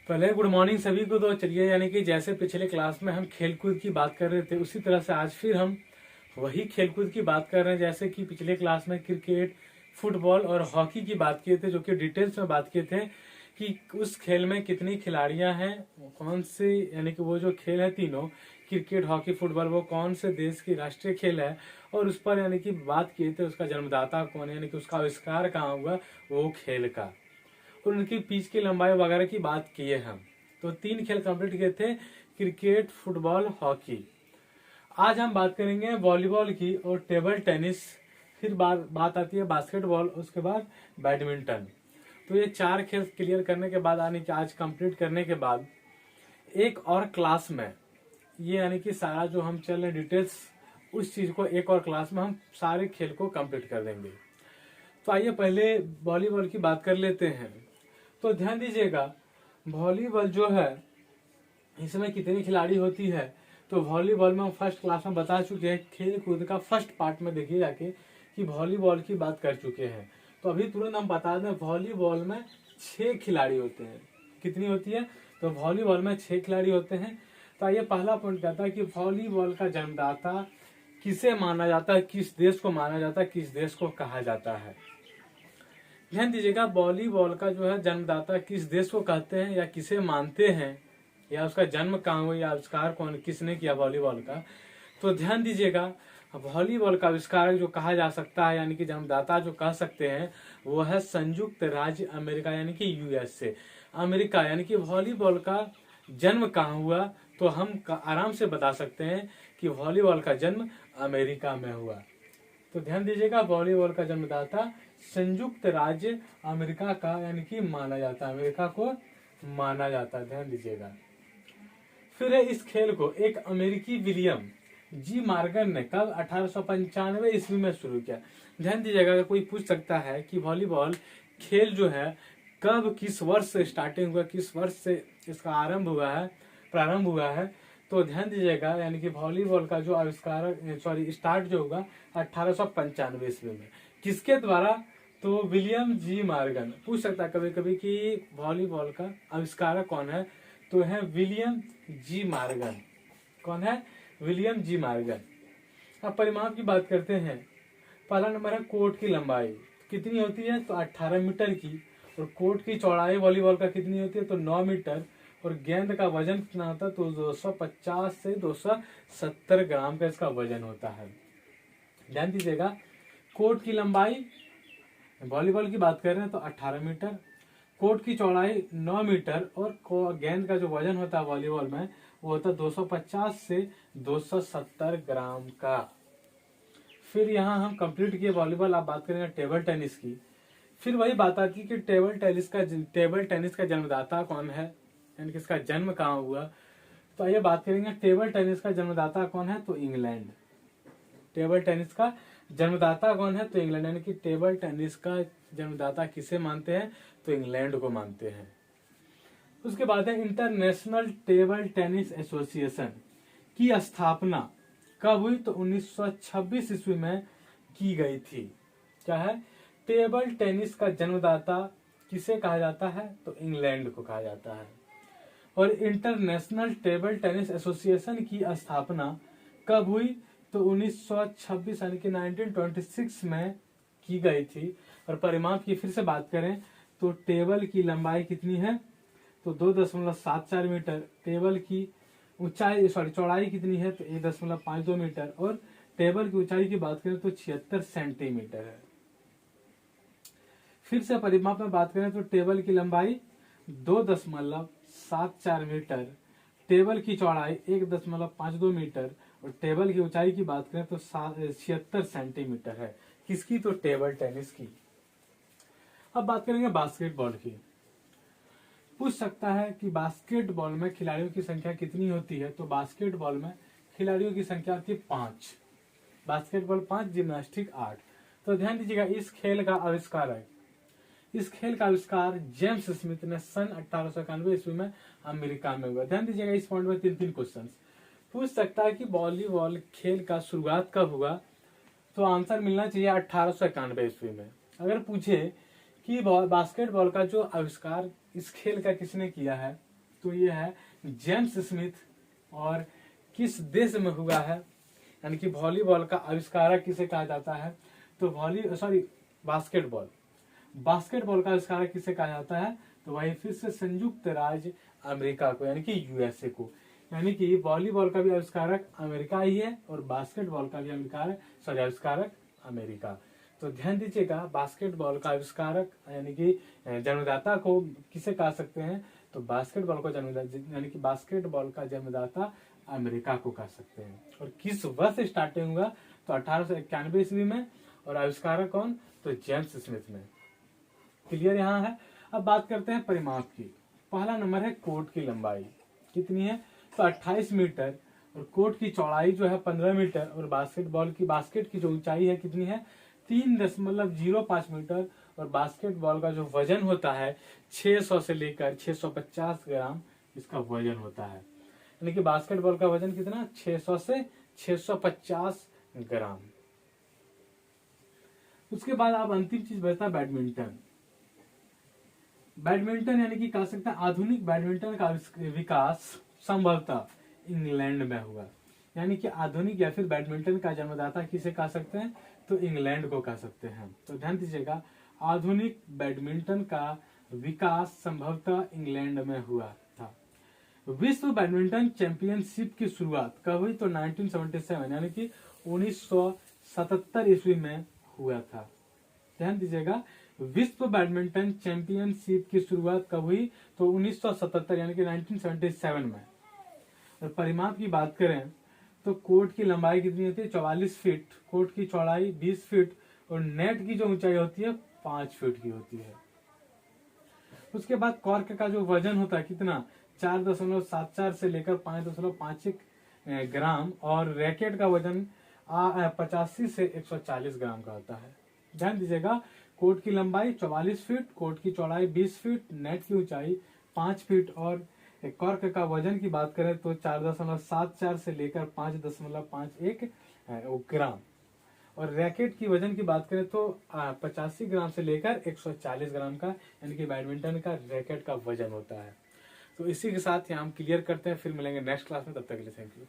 पहले good morning सभी को। तो चलिए, यानी कि जैसे पिछले क्लास में हम खेलकूद की बात कर रहे थे, उसी तरह से आज फिर हम वही खेलकूद की बात कर रहे हैं। जैसे कि पिछले क्लास में क्रिकेट, फुटबॉल और हॉकी की बात किए थे, जो कि डिटेल्स में बात किए थे कि उस खेल में कितनी खिलाड़ियां हैं, कौन से, यानी कि वो जो खेल है तीनों, क्रिकेट, हॉकी, फुटबॉल, वो कौन से देश की राष्ट्रीय खेल है, और उस पर यानी कि बात किए थे उसका जन्मदाता कौन है, यानी कि उसका आविष्कार कहाँ हुआ वो खेल का, और उनकी पिच की लंबाई वगैरह की बात किए हम। तो 3 खेल कंप्लीट किए थे, क्रिकेट, फुटबॉल, हॉकी। आज हम बात करेंगे वॉलीबॉल की और टेबल टेनिस, फिर बात आती है बास्केटबॉल, उसके बाद बैडमिंटन। तो ये 4 खेल क्लियर करने के बाद, यानी कि आज कंप्लीट करने के बाद एक और क्लास में ये, यानी कि सारा जो हम चल रहे डिटेल्स, उस चीज को एक और क्लास में हम सारे खेल को कंप्लीट कर देंगे। तो आइए पहले वॉलीबॉल की बात कर लेते हैं। तो ध्यान दीजिएगा, वॉलीबॉल जो है इसमें कितनी खिलाड़ी होती है, तो वॉलीबॉल में हम फर्स्ट क्लास में बता चुके हैं, खेल कूद का फर्स्ट पार्ट में देखिए जाके कि वॉलीबॉल की बात कर चुके हैं। तो अभी तुरंत हम बता दें, वॉलीबॉल में 6 खिलाड़ी होते हैं। कितनी होती है, तो वॉलीबॉल में 6 खिलाड़ी होते हैं। तो आइए पहला पॉइंट कहता है कि वॉलीबॉल का जन्मदाता किसे माना जाता है, किस देश को माना जाता है, किस देश को कहा जाता है। ध्यान दीजिएगा, वॉलीबॉल का जो है जन्मदाता किस देश को कहते हैं या किसे मानते हैं, या उसका जन्म कहाँ हुआ, या आविष्कार कौन, किसने किया वॉलीबॉल का। तो ध्यान दीजिएगा, वॉलीबॉल का आविष्कार जो कहा जा सकता है, यानी कि जन्मदाता जो कह सकते हैं, वो है संयुक्त राज्य अमेरिका, यानी कि यूएसए, अमेरिका। यानी कि वॉलीबॉल का जन्म कहाँ हुआ, तो हम आराम से बता सकते हैं कि वॉलीबॉल का जन्म अमेरिका में हुआ। तो ध्यान दीजिएगा, वॉलीबॉल का जन्मदाता संयुक्त राज्य अमेरिका का, यानी कि माना जाता है, अमेरिका को माना जाता है। ध्यान दीजिएगा। फिर इस खेल को एक अमेरिकी विलियम जी मार्गन ने कब 1895 ईस्वी में शुरू किया। ध्यान दीजिएगा, अगर कोई पूछ सकता है कि वॉलीबॉल खेल जो है कब, किस वर्ष से स्टार्टिंग हुआ, किस वर्ष से इसका प्रारंभ हुआ है, तो ध्यान दीजिएगा, यानी कि वॉलीबॉल का जो स्टार्ट जो होगा 1895 ईस्वी में। किसके द्वारा, तो विलियम जी मार्गन। पूछ सकता है कभी कभी कि वॉलीबॉल का आविष्कारक कौन है, तो है विलियम जी मार्गन। कौन है, विलियम जी मार्गन। अब परिमाप की बात करते हैं। पहला नंबर है कोर्ट की लंबाई कितनी होती है, तो 18 मीटर की। और कोर्ट की चौड़ाई वॉलीबॉल का कितनी होती है, तो 9 मीटर। और गेंद का वजन कितना होता है, तो 250 से 270 ग्राम का इसका वजन होता है। ध्यान दीजिएगा, कोर्ट की लंबाई वॉलीबॉल की बात कर रहे हैं तो 18 मीटर, कोर्ट की चौड़ाई 9 मीटर, और गेंद का जो वजन होता है वॉलीबॉल में वो होता है 250 से 270 ग्राम का। फिर यहाँ हम कंप्लीट किए वॉलीबॉल। आप बात करेंगे टेबल टेनिस की। फिर वही बात आती है कि टेबल टेनिस का जन्मदाता कौन है, यानी कि इसका जन्म कहाँ हुआ। तो आइए बात करेंगे टेबल टेनिस का जन्मदाता कौन है, तो इंग्लैंड। टेबल टेनिस का जन्मदाता कौन है, तो इंग्लैंड। यानी कि टेबल टेनिस का जन्मदाता किसे मानते हैं, तो इंग्लैंड को मानते हैं। उसके बाद है इंटरनेशनल टेबल टेनिस एसोसिएशन की स्थापना कब हुई, तो 1926 ईस्वी में की गई थी। क्या है, टेबल टेनिस का जन्मदाता किसे कहा जाता है, तो इंग्लैंड को कहा जाता है। और इंटरनेशनल टेबल टेनिस एसोसिएशन की स्थापना कब हुई, तो 1926 यानी कि 1926 में की गई थी। और परिमाप की फिर से बात करें तो टेबल की लंबाई कितनी है, तो 2.74 मीटर। टेबल की चौड़ाई कितनी है, तो 1.52 मीटर। और टेबल की ऊंचाई की बात करें तो 76 सेंटीमीटर है। फिर से परिमाप में बात करें तो टेबल की लंबाई 2.74 मीटर, टेबल की चौड़ाई 1.52 मीटर, और टेबल की ऊंचाई की बात करें तो 76 सेंटीमीटर है। किसकी, तो टेबल टेनिस की। अब बात करेंगे बास्केटबॉल की। पूछ सकता है कि बास्केटबॉल में खिलाड़ियों की संख्या कितनी होती है, तो बास्केटबॉल में खिलाड़ियों की संख्या होती है 5। Basketball 5, gymnastic 8। तो ध्यान दीजिएगा, इस खेल का आविष्कार जेम्स स्मिथ ने सन 1891 ईस्वी में अमेरिका में हुआ। ध्यान दीजिएगा, इस पॉइंट में 3 क्वेश्चन पूछ सकता है कि वॉलीबॉल खेल का शुरुआत कब हुआ, तो आंसर मिलना चाहिए 1891 ईस्वी में। अगर पूछे कि बास्केटबॉल का जो आविष्कार इस खेल का किसने किया है, तो ये है जेम्स स्मिथ। और किस देश में हुआ है, यानी कि वॉलीबॉल का आविष्कारक किसे कहा जाता है, तो बास्केटबॉल का आविष्कारक किसे कहा जाता है, तो वही फिर से संयुक्त राज्य अमेरिका को, यानी कि यूएसए को। यानी कि वॉलीबॉल का भी आविष्कारक अमेरिका ही है और बास्केटबॉल का भी आविष्कारक अमेरिका। तो ध्यान दीजिएगा, बास्केटबॉल का आविष्कारक यानी कि जन्मदाता को किसे कह सकते हैं, तो बास्केटबॉल को यानी कि बास्केटबॉल का जन्मदाता अमेरिका को कह सकते हैं। और किस वर्ष स्टार्टिंग हुआ, तो 1891 ईस्वी में। और आविष्कारक कौन, तो जेम्स स्मिथ ने। क्लियर यहाँ है। अब बात करते हैं परिमाप की। पहला नंबर है कोर्ट की लंबाई कितनी है, तो 28 मीटर। और कोर्ट की चौड़ाई जो है 15 मीटर। और बास्केट की जो ऊंचाई है कितनी है, 3.05 मीटर। और बास्केटबॉल का जो वजन होता है 600 से लेकर 650 ग्राम इसका वजन होता है। यानी कि बास्केटबॉल का वजन कितना, 600 से 650 ग्राम। उसके बाद अब अंतिम चीज बचता है बैडमिंटन यानी कि कह सकते हैं आधुनिक बैडमिंटन का विकास संभवतः इंग्लैंड में हुआ। यानी कि आधुनिक या फिर बैडमिंटन का जन्मदाता किसे कह सकते हैं, तो इंग्लैंड को कह सकते हैं। तो ध्यान दीजिएगा, आधुनिक बैडमिंटन का विकास संभवतः इंग्लैंड में हुआ था। विश्व बैडमिंटन चैंपियनशिप की शुरुआत कब हुई, तो 1977 यानी कि 1977 ईस्वी में हुआ था। ध्यान दीजिएगा, विश्व बैडमिंटन चैंपियनशिप की शुरुआत कब हुई, तो 1977 यानी कि 1977 में। और परिमाप की बात करें तो कोर्ट की लंबाई कितनी होती है, 44 फीट। कोर्ट की चौड़ाई 20 फीट। और नेट की जो ऊंचाई होती है 5 फीट की होती है। उसके बाद कॉर्क का जो वजन होता है कितना, 4.74 से लेकर 5.51 ग्राम। और रैकेट का वजन 85 से 140 ग्राम का होता है। ध्यान दीजिएगा, कोर्ट की लंबाई 44 फीट, कोर्ट की चौड़ाई 20 फीट, नेट की ऊंचाई 5 फीट। और कॉर्क का वजन की बात करें तो 4.74 से लेकर 5.51 ग्राम। और रैकेट की वजन की बात करें तो 85 ग्राम से लेकर 140 ग्राम का, यानी कि बैडमिंटन का रैकेट का वजन होता है। तो इसी के साथ ही हम क्लियर करते हैं, फिर मिलेंगे नेक्स्ट क्लास में, तब तक के लिए थैंक यू।